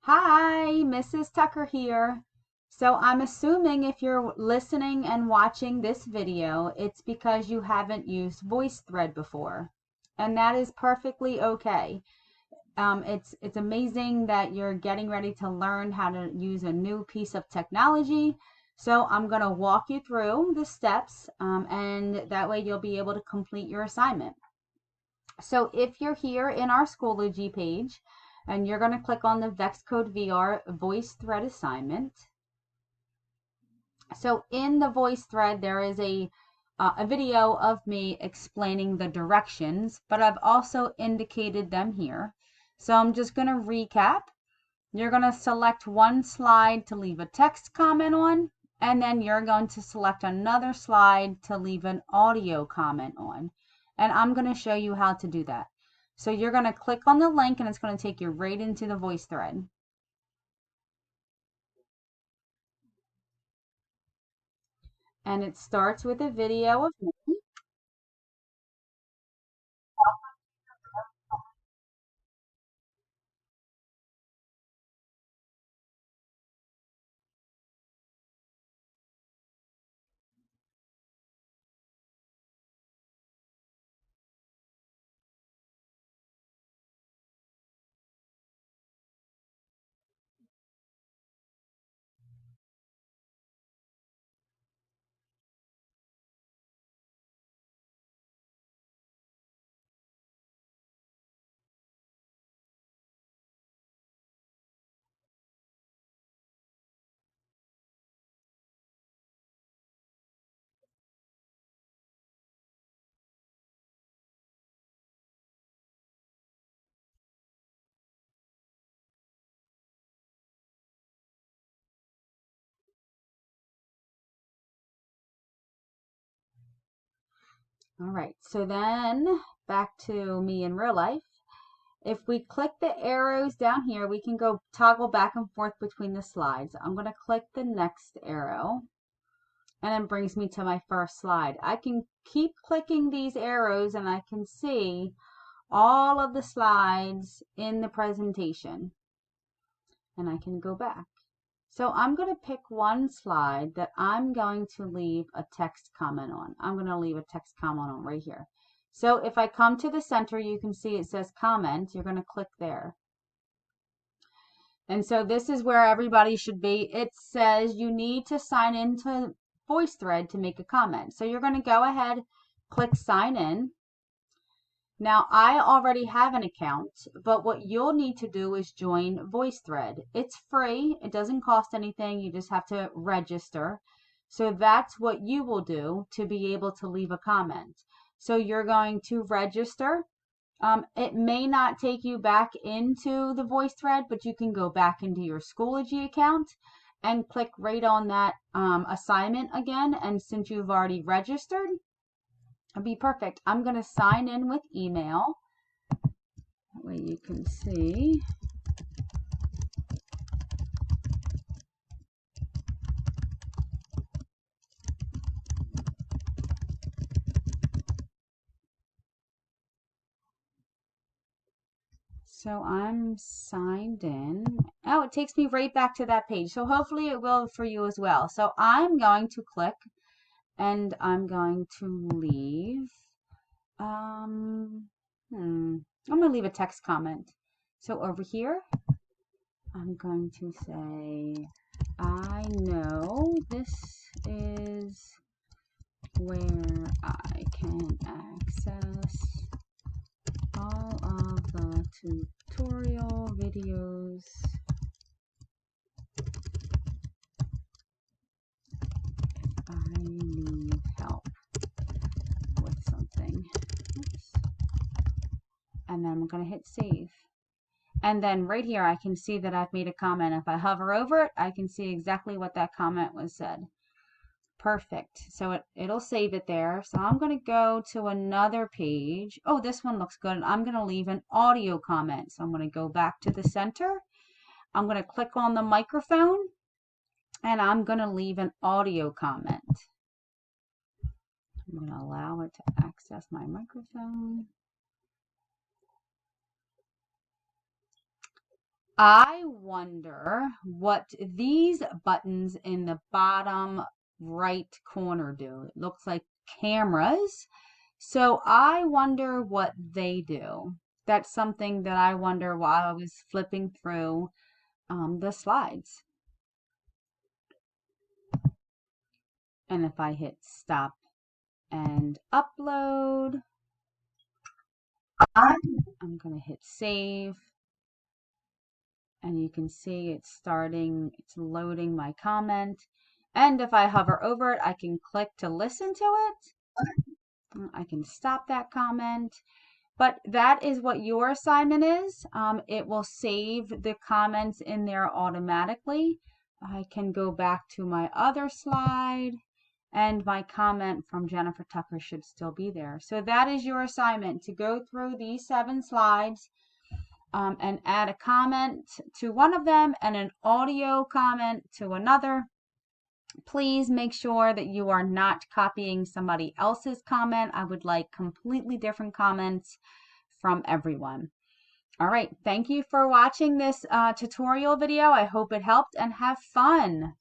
Hi, Mrs. Tucker here. So I'm assuming if you're listening and watching this video, it's because you haven't used VoiceThread before. And that is perfectly okay. It's amazing that you're getting ready to learn how to use a new piece of technology. So I'm going to walk you through the steps, and that way you'll be able to complete your assignment. So if you're here in our Schoology page, and you're going to click on the VexCode VR voice thread assignment. So in the voice thread, there is a video of me explaining the directions, but I've also indicated them here. So I'm just going to recap. You're going to select one slide to leave a text comment on, and then you're going to select another slide to leave an audio comment on. And I'm going to show you how to do that. So you're going to click on the link and it's going to take you right into the voice thread. And it starts with a video of me. All right, so then back to me in real life. If we click the arrows down here, we can go toggle back and forth between the slides. I'm going to click the next arrow, and it brings me to my first slide. I can keep clicking these arrows and I can see all of the slides in the presentation. And I can go back. So I'm going to pick one slide that I'm going to leave a text comment on. I'm going to leave a text comment on right here. So if I come to the center, you can see it says comment. You're going to click there. And so this is where everybody should be. It says you need to sign into VoiceThread to make a comment. So you're going to go ahead, click sign in. Now, I already have an account, but what you'll need to do is join VoiceThread. It's free. It doesn't cost anything. You just have to register. So that's what you will do to be able to leave a comment. So you're going to register. It may not take you back into the VoiceThread, but you can go back into your Schoology account and click right on that assignment again. And since you've already registered, it'll be perfect. I'm going to sign in with email. That way you can see. So I'm signed in. Oh, it takes me right back to that page. So hopefully it will for you as well. So I'm going to click and I'm going to leave. I'm going to leave a text comment. So over here, I'm going to say, I know this is where I can access all of the tutorial videos if I need help with something. Oops. And then I'm going to hit save. And then right here, I can see that I've made a comment. If I hover over it, I can see exactly what that comment was said. Perfect. So it'll save it there. So I'm going to go to another page. Oh, this one looks good. I'm going to leave an audio comment. So I'm going to go back to the center. I'm going to click on the microphone and I'm going to leave an audio comment. I'm going to allow it to access my microphone. I wonder what these buttons in the bottom right corner do. It looks like cameras. So I wonder what they do. That's something that I wonder while I was flipping through the slides. And if I hit stop and upload, I'm going to hit save. And you can see it's loading my comment. And if I hover over it, I can click to listen to it. I can stop that comment. But that is what your assignment is. It will save the comments in there automatically. I can go back to my other slide, and my comment from Jennifer Tucker should still be there. So that is your assignment, to go through these 7 slides and add a comment to one of them and an audio comment to another. Please make sure that you are not copying somebody else's comment. I would like completely different comments from everyone. All right, thank you for watching this tutorial video. I hope it helped, and have fun.